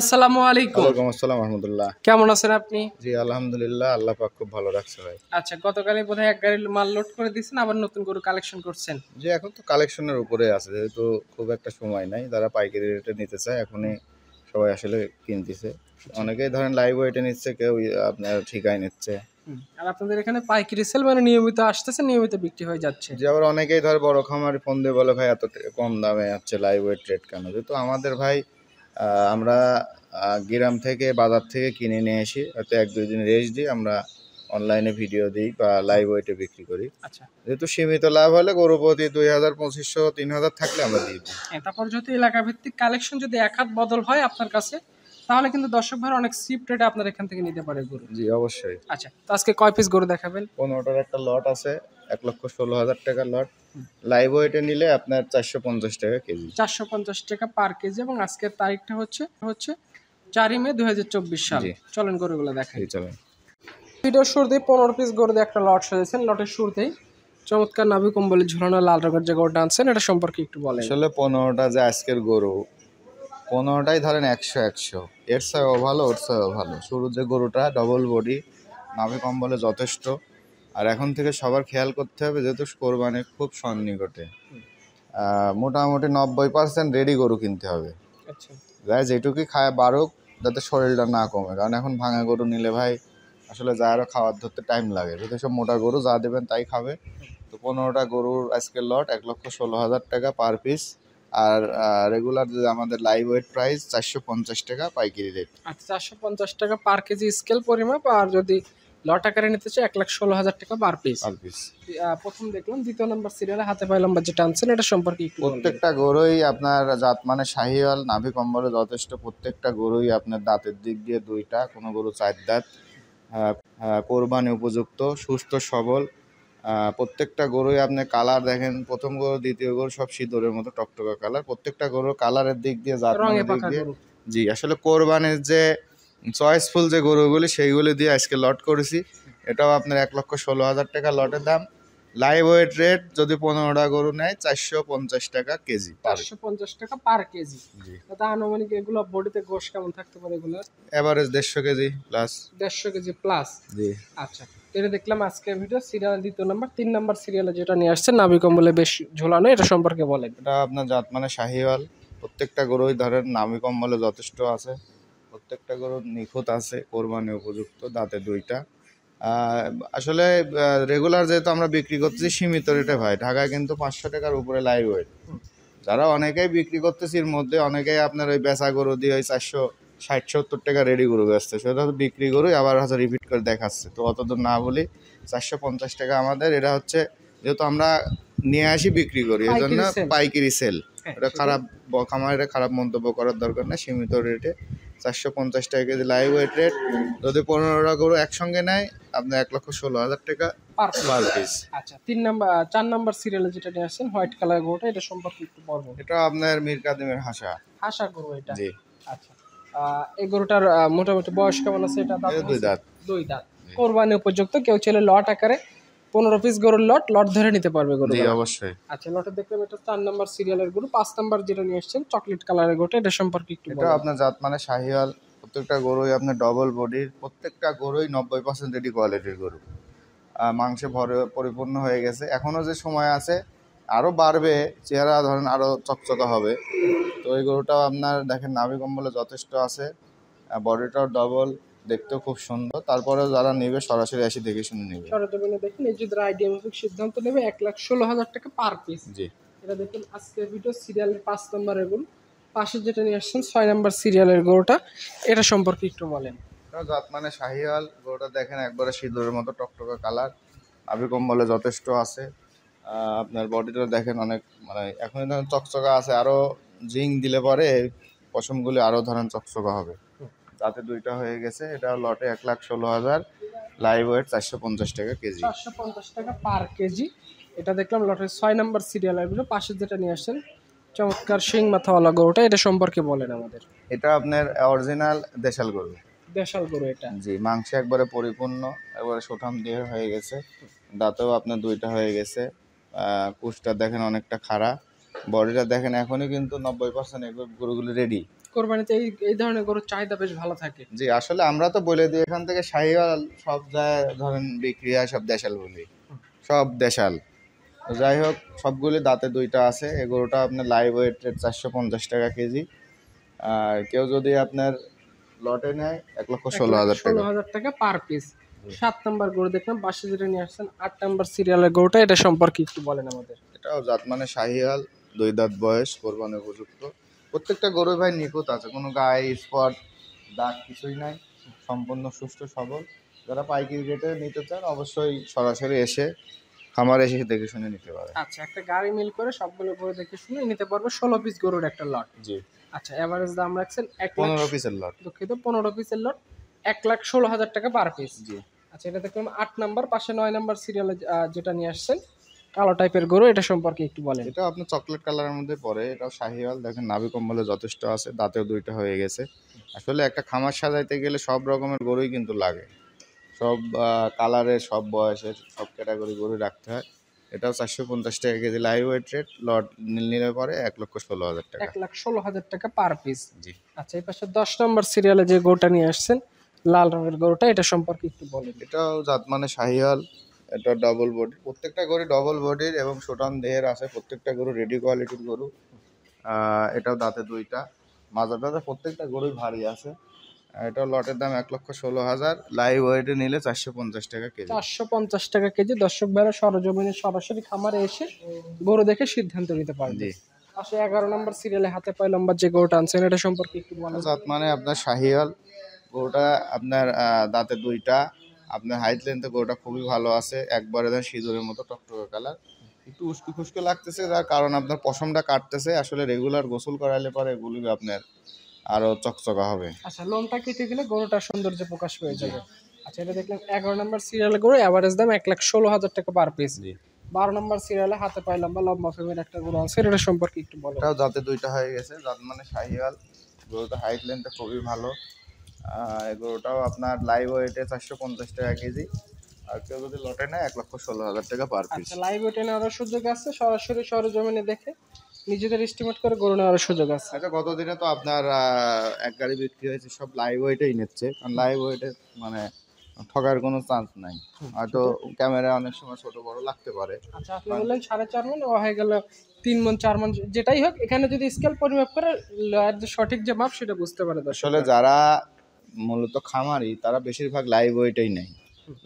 আসসালামু আলাইকুম। ওয়ালাইকুম আসসালাম রাহমাতুল্লাহ। কেমন আছেন আপনি? জি আলহামদুলিল্লাহ, আল্লাহ পাক খুব ভালো রাখছে ভাই। আচ্ছা, গতকালই বোধহয় এক গাড়ি মাল লোড করে দিয়েছেন, আবার নতুন গরু কালেকশন করছেন। যে এখন তো কালেকশনের উপরে আছে, যেহেতু খুব একটা সময় নাই, যারা পাইকারি রেটে নিতে চায় এখনই সবাই আসলে কিনতেছে। অনেকেই ধরেন লাইভ ওয়েটে নিচ্ছে, কেউ আপনার ঠিকায় নিচ্ছে। আর আপনাদের এখানে পাইকারি সেল মানে নিয়মিত আসতেছে, নিয়মিত বিক্রি হয়ে যাচ্ছে। যে আবার অনেকেই ধর বড় খামারি ফোন দিয়ে বলে ভাই এত কম দামে হচ্ছে লাইভ ওয়েট রেট কেন, যেহেতু আমাদের ভাই আমরা গ্রাম থেকে বাজার থেকে কিনে নিয়ে আসি, হয়তো 1-2 দিন রেস্ট দিই, আমরা অনলাইনে ভিডিও দিই বা লাইভ ওয়েটে বিক্রি করি। আচ্ছা, যেহেতু সীমিত লাভ হলে গরু প্রতি 2000, 2500, 3000 থাকলে আমরা দিয়ে দিই। তারপর যদি এলাকা ভিত্তিক কালেকশন যদি এক হাত বদল হয় আপনার কাছে, তাহলে কিন্তু দর্শক ভাই অনেক চিপ রেটে আপনার এখান থেকে নিতে পারে গরু। জি অবশ্যই। আচ্ছা, তো আজকে কয় পিস গরু দেখাবেন? 15টার একটা লট আছে, 1,16,000 টাকার লট। লাইভ ওয়েটে নিলে আপনার 450 টাকা কেজি। 450 টাকা পার কেজি, এবং আজকের তারিখটা হচ্ছে 4ই মে 2024 সাল। জি। চলেন গরুগুলো দেখাই। এই চলেন। ভিডিওর শুরুতেই 15 পিস গরু দিয়ে একটা লট সাজেছেন। লটের শুরুতেই চমৎকার নাভি কম্বলে ঝুলানো লাল রঙের যে গরুটা আনছেন, এটা সম্পর্কে একটু বলেন। আসলে 15টা যে আজকের গরু, 15টাই ধরেন 100-100, এর চেয়েও ভালো ওর চেয়েও ভালো। শুরুর যে গরুটা ডবল বডি, নাভি কম্বলে যথেষ্ট। আর এখন থেকে সবার খেয়াল করতে হবে, যেহেতু কোরবানি খুব সন্নিকটে, মোটামুটি 90% রেডি গরু কিনতে হবে। আচ্ছা, যাই যেটুকুই খায় বারুক, যাতে শরীরটা না কমে। কারণ এখন ভাঙা গরু নিলে ভাই আসলে যা আরও খাওয়ার ধরতে টাইম লাগে, যেহেতু সব মোটা গরু যা দেবেন তাই খাবে। তো 15টা গরুর আজকের লট 1,16,000 টাকা পার পিস। আর রেগুলার যে আমাদের লাইভ ওয়েট প্রাইস 450 টাকা পাইকারি রেট। আচ্ছা, 450 টাকা পার কেজি স্কেল পরিমাপ। আর যদি লট আকারে নিতে চাই 1,16,000 টাকা পার পিস। Per piece. প্রথম দেখলাম দ্বিতীয় নাম্বার সিরিয়ালে হাতে পাইলাম বা যেটা আনছেন, এটা সম্পর্কে একটু বলবেন। প্রত্যেকটা গরুই আপনার জাত মানে শাহিওয়াল, নাভি কম্বলে যথেষ্ট। প্রত্যেকটা গরুই আপনার দাঁতের দিক দিয়ে 2টা, কোনো গরু 4 দাঁত। কোরবানি উপযুক্ত, সুস্থ সবল। প্রত্যেকটা গরুই আপনি কালার দেখেন, প্রথম গরু দ্বিতীয় গরু সব সিঁদুরের মতো টকটকা কালার। প্রত্যেকটা গরুর কালারের দিক দিয়ে, রঙে জাতমানের দিক পাকা দিয়ে। গরু। জি আসলে কোরবানির যে চয়েসফুল যে গরুগুলি, সেইগুলি দিয়ে আজকে লট করেছি। এটাও আপনার 1,16,000 টাকা লটের দাম। লাইভ ওয়েট রেট যদি 15টা গরু নেয় 450 টাকা কেজি। 450 টাকা পার কেজি। জি। তা আনুমানিক এগুলো বডিতে গোশ কেমন থাকতে পারে এগুলো? Average 150 KG plus. 150 KG plus. জি। আচ্ছা, এটা দেখলাম আজকের ভিডিও সিরিয়াল দ্বিতীয় নাম্বার। 3 নাম্বার সিরিয়ালে যেটা নিয়ে আসছে নাভি কম্বলে বেশ ঝোলানো, এটা সম্পর্কে বলেন। এটা আপনার জাত মানে শাহিওয়াল। প্রত্যেকটা গরুই ধরেন নাভি কম্বলে যথেষ্ট আছে, প্রত্যেকটা গরু নিখুঁত আছে, কোরবানি উপযুক্ত, দাঁতে 2টা। আসলে রেগুলার যেহেতু আমরা বিক্রি করতেছি সীমিত রেটে ভাই, ঢাকায় কিন্তু 500 টাকার উপরে লাইভ ওয়েট। যারা অনেকেই বিক্রি করতেছি, এর মধ্যে অনেকেই আপনার ওই বেচা গরু দিয়ে ওই 460-70 টাকা রেডি গরু বেচতে, সেটা তো বিক্রি গরুই আবার হচ্ছে রিপিট করে দেখাচ্ছে। তো অত দূর না বলি, 450 টাকা আমাদের। এটা হচ্ছে যেহেতু আমরা নিয়ে আসি বিক্রি করি, এই জন্য পাইকারি সেল। এটা খারাপ খামারে খারাপ মন্তব্য করার দরকার না, সীমিত রেটে 450 টাকা কেজি লাইভ ওয়েট রেট। যদি 15টা গরু একসঙ্গে নেয় আপনার 1,16,000 টাকা পার পিস। আচ্ছা, 4 নাম্বার সিরিয়ালে যেটা নিয়ে আসছেন হোয়াইট কালার গরুটা, এটা সম্পর্কে একটু বলবেন। এটা আপনার মীর কাদিমের হাসা। হাসা গরু এটা। জি। আচ্ছা, এই গরুটার মোটামুটি বয়স কেমন আছে? এটা দাঁত? 2 দাঁত। 2 দাঁত। কোরবানি উপযুক্ত। কেউ চাইলে লট আকারে 15 পিস গরুর লট ধরে নিতে পারবে গরু। জি অবশ্যই। আচ্ছা, লটে দেখলাম এটা 4 নাম্বার সিরিয়ালের গরু। 5 নাম্বার যেটা নিয়ে আসছেন চকলেট কালারের গরুটা, এটা সম্পর্কে একটু এটা বলুন। আপনার জাত মানে শাহিওয়াল। প্রত্যেকটা গরুই আপনার ডবল বডির, প্রত্যেকটা গরুই 90% রেডি কোয়ালিটির গরু। মাংসে ভরে পরিপূর্ণ হয়ে গেছে, এখনও যে সময় আছে আরও বাড়বে, চেহারা ধরেন আরও চকচকা হবে। তো এই গরুটাও আপনার দেখেন নাভি কম্বলে যথেষ্ট আছে, বডিটাও ডবল, দেখতেও খুব সুন্দর। তারপরেও যারা নেবে সরাসরি এসে দেখে শুনে নেবে। সরজমিনে দেখুন, এই যদি আইডিয়া মাফিক সিদ্ধান্ত নেবে 1,16,000 টাকা পার পিস। জি। এটা দেখুন আজকের ভিডিও সিরিয়ালের 5 নম্বরের গরু। পাশে যেটা নিয়ে আসছেন 6 নাম্বার সিরিয়ালের গরুটা, এটা সম্পর্কে একটু বলেন। জাত মানে শাহিওয়াল। গরুটা দেখেন একবারে সিঁদুরের মতো টকটকা কালার, নাভি কম্বলে যথেষ্ট আছে। আপনার বডিটা দেখেন অনেক মানে এখনই ধরেন চকচকা আছে, আরও জিং দিলে পরে পশমগুলি আরও ধরেন চকচকা হবে। তাতে 2টা হয়ে গেছে। এটা লটে 1,16,000, লাইভ ওয়েট 450 টাকা কেজি। 450 টাকা পার কেজি। এটা দেখলাম লটের 6 নাম্বার সিরিয়ালের গরু। পাশে যেটা নিয়ে আসছেন চমৎকার শিং মাথাওয়ালা গরুটা, এটা সম্পর্কে বলেন আমাদের। এটা আপনার অরিজিনাল দেশাল গরু। দেশাল গরু এটা। জি, মাংসে একবারে পরিপূর্ণ, একবারে সুঠাম দিয়ে হয়ে গেছে, দাঁতেও আপনার 2টা হয়ে গেছে। কুচটা দেখেন অনেকটা খাড়া, বডিটা দেখেন এখনই কিন্তু 90% গরুগুলো রেডি। কোরবানিতে এই ধরনের গরুর চাহিদা বেশ ভালো থাকে। জি, আসলে আমরা তো বলে দিই এখান থেকে শাহিওয়াল সব যায় ধরেন বিক্রি হয় সব দেশাল বলি, সব দেশাল। তো যাই হোক সবগুলি দাঁতে দুইটা আছে। এই গরুটা আপনার লাইভ ওয়েট রেট 450 টাকা কেজি। আর কেউ যদি আপনার লটে নেয় 1,16,000 টাকা। 16,000 টাকা পার পিস। 7 নাম্বার গরু দেখলাম পাশে যেটা নিয়ে আসছেন 8 নাম্বার সিরিয়ালের গরুটা, এটা সম্পর্কে একটু বলেন আমাদের। এটাও জাত মানে শাহিওয়াল, 2 দাঁত বয়স, কোরবানির উপযুক্ত। প্রত্যেকটা গরু ভাই নিখুঁত আছে, কোনো গায়ে স্পট দাগ কিছুই নাই, সম্পূর্ণ সুস্থ সবল। যারা পাইকারি রেটে নিতে চান অবশ্যই সরাসরি এসে খামারে এসে দেখে শুনে নিতে পারে। আচ্ছা, একটা গাড়ি মিল করে সবগুলো গরু দেখে শুনে নিতে পারবো। 16 পিস গরুর একটা লট। জি, আচ্ছা, এভারেজ দাম রাখছেন 15 পিসের লট। দুঃখিত 15 পিসের লট, 1,16,000 টাকা পার পিস। জি, আচ্ছা, এটা দেখলাম 8 নাম্বার, পাশে 9 নাম্বার সিরিয়ালে যেটা নিয়ে আসছেন কালো টাইপের গরু, এটা সম্পর্কে একটু বলেন। এটা আপনার চকলেট কালারের মধ্যে পড়ে। এটাও শাহিওয়াল, দেখেন নাভি কম্বলে যথেষ্ট আছে, দাঁতেও দুইটা হয়ে গেছে। আসলে একটা খামার সাজাইতে গেলে সব রকমের গরুই কিন্তু লাগে, সব কালারের, সব বয়সের, সব ক্যাটাগরি গরু রাখতে হয়। এটাও 450 টাকা কেজি লাইভ ওয়েট রেট। লট নিলে পরে 1,16,000 টাকা। 1,16,000 টাকা পার পিস। জি, আচ্ছা, এই পাশে 10 নম্বর সিরিয়ালে যে গরুটা নিয়ে আসছেন লাল রঙের গরুটা, এটা সম্পর্কে একটু বলেন। এটাও জাত মানে শাহিওয়াল। এটা ডবল বডি, প্রত্যেকটা গরু ডবল বডির এবং সুঠাম দেহের আছে। প্রত্যেকটা গরু রেডি কোয়ালিটির গরু। এটাও দাঁতে দুইটা, মাজা টাজা প্রত্যেকটা গরুই ভারী আছে। এটা লটের দাম 1,16,000, লাইভ ওয়েটে নিলে 450 টাকা কেজি। 450 টাকা কেজি। দর্শক ভাইরা সরজমিনে সরাসরি খামারে এসে গরু দেখে সিদ্ধান্ত নিতে পারবে। জি, পাশে 11 নম্বর সিরিয়ালে হাতে পায় লম্বা যে গরুটা আনছেন, এটা সম্পর্কে একটু বলেন। জাত মানে আপনার শাহিওয়াল। গরুটা আপনার দাঁতে দুইটা, আপনার হাইট লেন্থে গরুটা খুবই ভালো আছে, একবারে দেন সিঁদুরের মতো টকটকে কালার। একটু উস্কো খুস্কো লাগতেছে, যার কারণ আপনার পশমটা কাটতেছে। আসলে রেগুলার গোসল করাইলে পরে এগুলি আপনার আরো চকচকা হবে। আচ্ছা, লোমটা কেটে গেলে গরুটার সৌন্দর্য প্রকাশ পেয়ে যাবে। আচ্ছা, এটা দেখলাম 11 নম্বর সিরিয়ালে গরু, এভারেজ দাম 1,16,000 টাকা পার পিস। জি, 12 নম্বর সিরিয়ালে হাতে পায় লম্বা লম্বা ফেমের একটা গরু আছে, এটা সম্পর্কে একটু বলেন। এটাও দাঁতে দুইটা হয়ে গেছে, দাঁত মানে শাহিওয়াল। গরুটা হাইট লেন্থটা খুবই ভালো। এই গরুটাও আপনার লাইভ ওয়েটে 450 টাকা কেজি। আর কেউ যদি লটে নেয় 1,16,000 টাকা পার পিস। আচ্ছা, লাইভ ওয়েটে নেওয়ার সুযোগ আছে, সরাসরি সরজমিনে দেখে নিজেদের এস্টিমেট করে গরু নেওয়ার সুযোগ আছে। আচ্ছা, গত দিনে তো আপনার এক গাড়ি বিক্রি হয়েছে, সব লাইভ ওয়েটেই নিচ্ছে, কারণ লাইভ ওয়েটে মানে ঠকার কোনো চান্স নাই। হয়তো ক্যামেরা অনেক সময় ছোট বড় লাগতে পারে। আচ্ছা, আপনি বললেন 4.5 মণ, ও হয়ে গেল 3 মণ 4 মণ, যেটাই হোক এখানে যদি স্কেল পরিমাপ করে এর যে সঠিক যে মাপ সেটা বুঝতে পারে দর্শক। আসলে যারা মূলত খামারি তারা বেশিরভাগ লাইভ ওয়েটেই নেয়।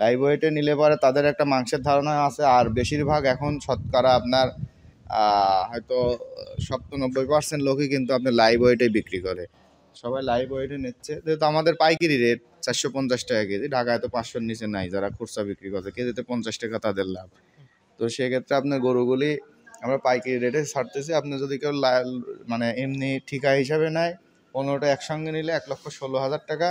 লাইভ ওয়েটে নিলে পরে তাদের একটা মাংসের ধারণা আছে। আর বেশিরভাগ এখন শতকরা আপনার হয়তো 90% লোকই কিন্তু আপনার লাইভ ওয়েটেই বিক্রি করে। সবাই লাইভ ওয়েটে নিচ্ছে, যেহেতু আমাদের পাইকারি রেট 450 টাকা কেজি। ঢাকায় তো 500-র নিচে নাই, যারা খুচরা বিক্রি করে কেজিতে 50 টাকা তাদের লাভ। তো সেক্ষেত্রে আপনার গরুগুলি আমরা পাইকারি রেটে ছাড়তেছি। আপনি যদি কেউ মানে এমনি ঠিকা হিসাবে নেয়, 15টা একসঙ্গে নিলে 1,16,000 টাকা,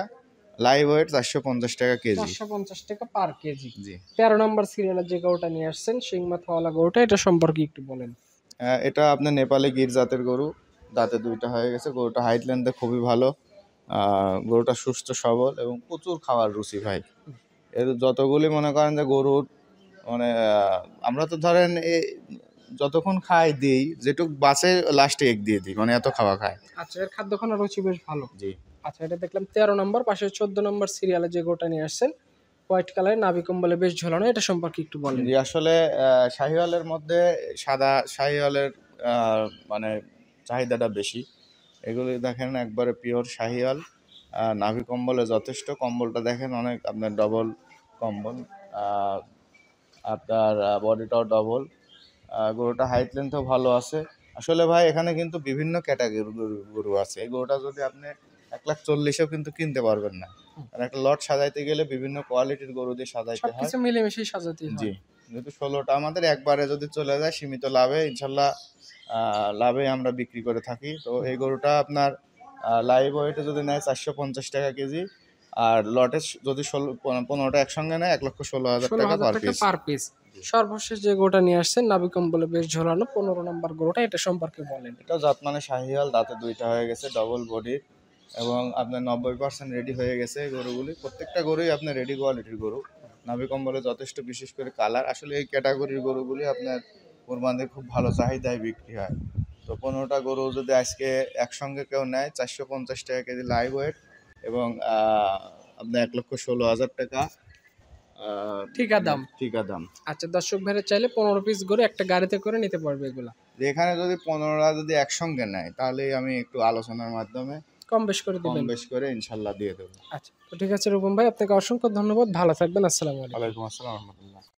লাইভ ওয়েট 450 টাকা কেজি। 450 টাকা পার কেজি। জি, 13 নম্বর সিরিয়ালের যে গরুটা নিয়ে আসছেন শিং মাথাওয়ালা গরুটা, এটা সম্পর্কে একটু বলেন। এটা আপনার নেপালি গির জাতের গরু, দাঁতে দুইটা হয়ে গেছে। গরুটা হাইট লেন্থে খুবই ভালো। গরুটা সুস্থ সবল এবং প্রচুর খাওয়ার রুচি ভাই। এর যতগুলি মনে করেন যে গরুর মানে আমরা তো ধরেন যতক্ষণ খাই দিই, যেটুক বাঁচে লাস্টে এক দিয়ে দিই, মানে এত খাওয়া খায়। আচ্ছা, এর খাদ্যখানার রুচি বেশ ভালো। জি, আচ্ছা, এটা দেখলাম 13 নম্বর, পাশে 14 নম্বর সিরিয়ালে যে গরুটা নিয়ে আসছেন হোয়াইট কালারের, নাভি কম্বলে বেশ ঝোলানো, এটা সম্পর্কে একটু বলেন। জি, আসলে শাহিওয়ালের মধ্যে সাদা শাহিওয়ালের মানে চাহিদাটা বেশি। এগুলি দেখেন একবারে পিওর শাহিওয়াল। নাভি কম্বলে যথেষ্ট, কম্বলটা দেখেন অনেক আপনার ডবল কম্বল। আহ, আপনার বডিটাও ডবল। গরুটা হাইট লেন্থও ভালো আছে। আসলে ভাই এখানে কিন্তু বিভিন্ন ক্যাটাগরি গরু আছে। এই গরুটা যদি আপনি 1,40,000-এও কিন্তু কিনতে পারবেন না, আর একটা লট সাজাইতে গেলে বিভিন্ন কোয়ালিটির গরু দিয়ে সাজাইতে হয়। সবকিছু মিলেমিশে সাজাতে হয়। জি, যেহেতু 16টা আমাদের একবারে যদি চলে যায় সীমিত লাভে, ইনশাল্লাহ লাভে আমরা বিক্রি করে থাকি। তো এই গরুটা আপনার লাইভ ওয়েটে যদি নেয় 450 টাকা কেজি, আর লটে যদি 15টা একসঙ্গে নেয় 1,16,000 টাকা 16,000 পার টাকা পিস। Per piece. সর্বশেষ যে গরুটা নিয়ে আসছেন নাভি কম্বলে বেশ ঝোলানো 15 নম্বর গরুটা, এটা সম্পর্কে বলেন। এটা জাত মানে শাহিওয়াল, দাঁতে দুইটা হয়ে গেছে, ডবল বডির, এবং আপনার 90% রেডি হয়ে গেছে। এই গরুগুলি প্রত্যেকটা গরুই আপনার রেডি কোয়ালিটির গরু। নাভি কম্বলে যথেষ্ট, বিশেষ করে কালার। আসলে এই ক্যাটাগরির গরুগুলি আপনার কোরবানিতে খুব ভালো চাহিদায় বিক্রি হয়। তো 15টা গরু যদি আজকে একসঙ্গে কেউ নেয় 450 টাকা কেজি লাইভ ওয়েট এবং আপনার 1,16,000 টাকা ঠিকা দাম। ঠিকা দাম। আচ্ছা, দর্শক ভাইরা চাইলে 15 পিস গরু একটা গাড়িতে করে নিতে পারবে এগুলা। এখানে যদি 15টা যদি একসঙ্গে নেয় তাহলে আমি একটু আলোচনার মাধ্যমে কম বেশ করে কম দিবেন। বেশ করে ইনশাল্লাহ দিয়ে দেবো। আচ্ছা, তো ঠিক আছে রূপম ভাই, আপনাকে অসংখ্য ধন্যবাদ, ভালো থাকবেন, আসসালামু আলাইকুম। ওয়ালাইকুম আসসালাম।